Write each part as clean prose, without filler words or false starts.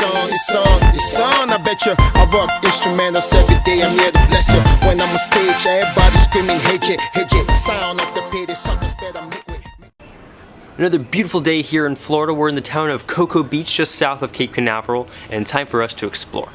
it's on, I bet you. I rock instrumentals every day, I'm here to bless you. When I'm on stage, everybody screaming, hey J, sound of the pit, something's better, make way. Another beautiful day here in Florida. We're in the town of Cocoa Beach, just south of Cape Canaveral, and it's time for us to explore.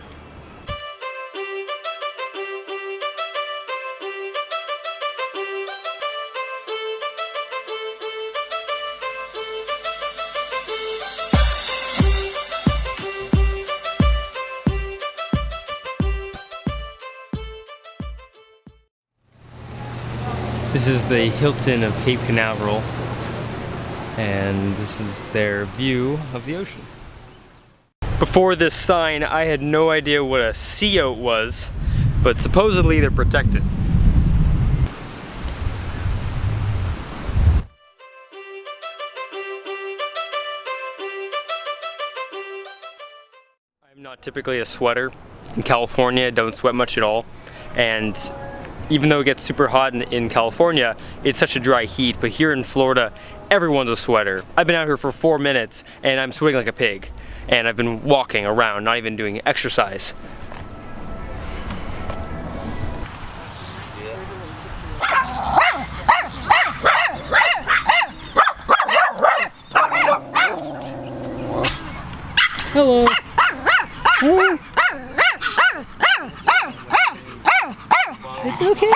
This is the Hilton of Cape Canaveral, and this is their view of the ocean. Before this sign, I had no idea what a sea oat was, but supposedly they're protected. I'm not typically a sweater. In California, I don't sweat much at all, and even though it gets super hot in California, it's such a dry heat, but here in Florida, everyone's a sweater. I've been out here for 4 minutes and I'm sweating like a pig. And I've been walking around, not even doing exercise. Hello. Hello. It's okay.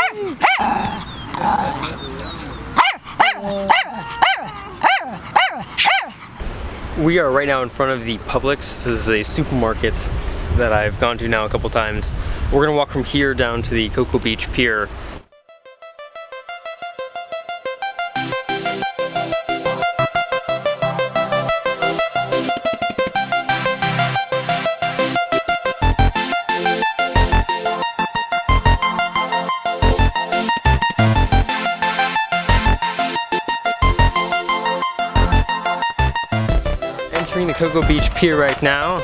We are right now in front of the Publix. This is a supermarket that I've gone to now a couple times. We're gonna walk from here down to the Cocoa Beach Pier. Entering the Cocoa Beach Pier right now.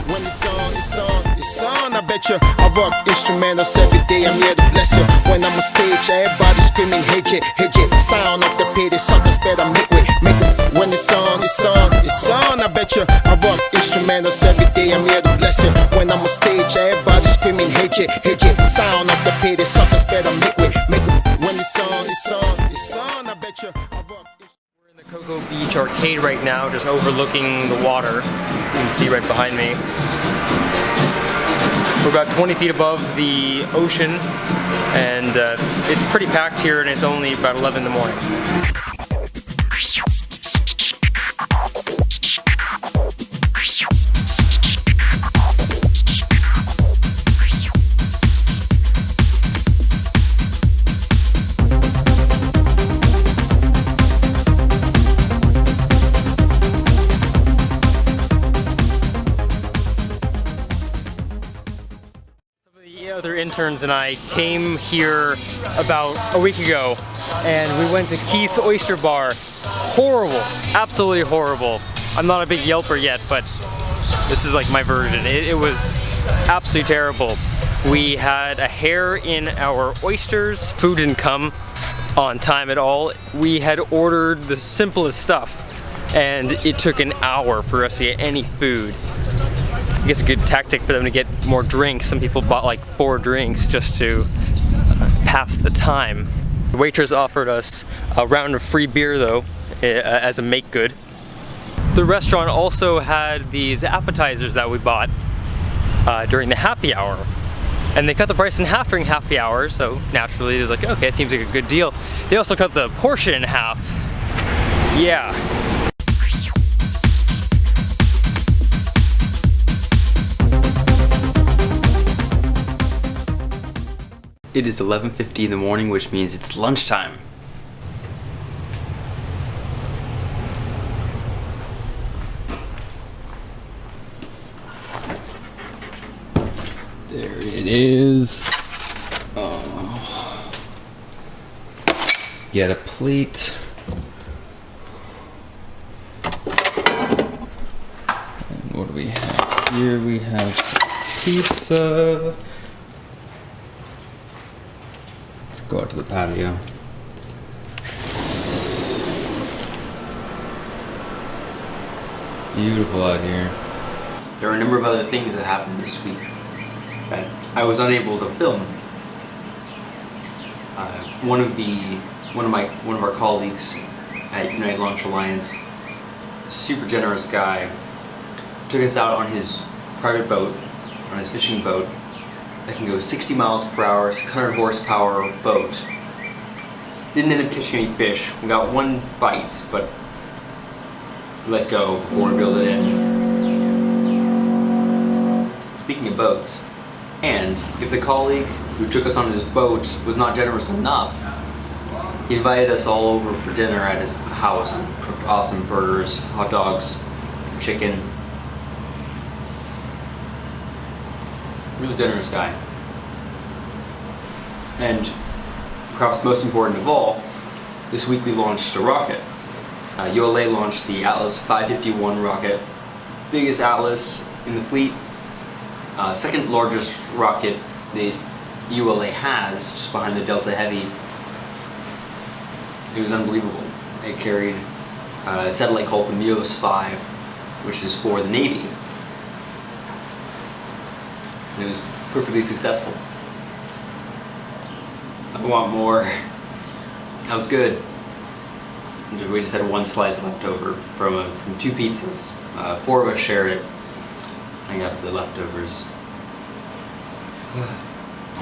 When it's on, I bet you. I rock instrumentals every day, I'm here to bless you. When I'm on stage, everybody screaming, hey J, sound of the pit, something's better, make way. When it's on, I bet you. I rock instrumentals every day, I'm here to bless you. When I'm on stage, everybody screaming, hey J, sound of the pit, something's better, make way. When it's on, I bet you. I rock. We're in the Cocoa Beach Arcade right now, just overlooking the water. You can see right behind me. We're about 20 feet above the ocean, and it's pretty packed here, and it's only about 11 in the morning. Other interns and I came here about a week ago, and we went to Keith's Oyster Bar. Horrible, absolutely horrible. I'm not a big Yelper yet, but this is like my version. It was absolutely terrible. We had a hair in our oysters. Food didn't come on time at all. We had ordered the simplest stuff, and it took an hour for us to get any food. I guess a good tactic for them to get more drinks. Some people bought like 4 drinks just to pass the time. The waitress offered us a round of free beer though, as a make good. The restaurant also had these appetizers that we bought during the happy hour. And they cut the price in half during happy hour, so naturally it was like, okay, it seems like a good deal. They also cut the portion in half. Yeah. It is 11:50 in the morning, which means it's lunchtime. There it is. Get a plate. And what do we have here? We have pizza. Let's go out to the patio. Beautiful out here. There are a number of other things that happened this week that I was unable to film. One of our colleagues at United Launch Alliance, super generous guy, took us out on his private boat, on his fishing boat that can go 60 miles per hour, 600 horsepower boat. Didn't end up catching any fish. We got one bite, but let go before we reeled it in. Speaking of boats, and if the colleague who took us on his boat was not generous enough, he invited us all over for dinner at his house and cooked awesome burgers, hot dogs, chicken. Really generous guy. And perhaps most important of all, this week we launched a rocket. ULA launched the Atlas 551 rocket, biggest Atlas in the fleet, second largest rocket that ULA has, just behind the Delta Heavy. It was unbelievable. It carried a satellite called the MEOS 5, which is for the Navy. And it was perfectly successful. I want more. That was good. We just had one slice left over from two pizzas. 4 of us shared it. I got the leftovers.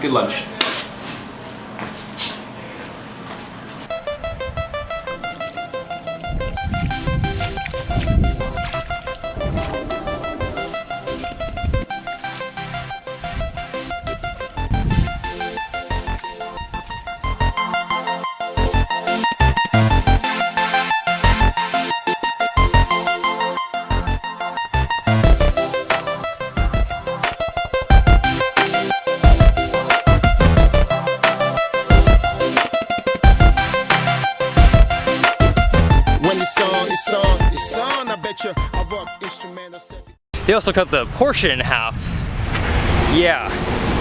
Good lunch. It's on, I bet you I rock instrumentals. They also cut the portion in half. Yeah.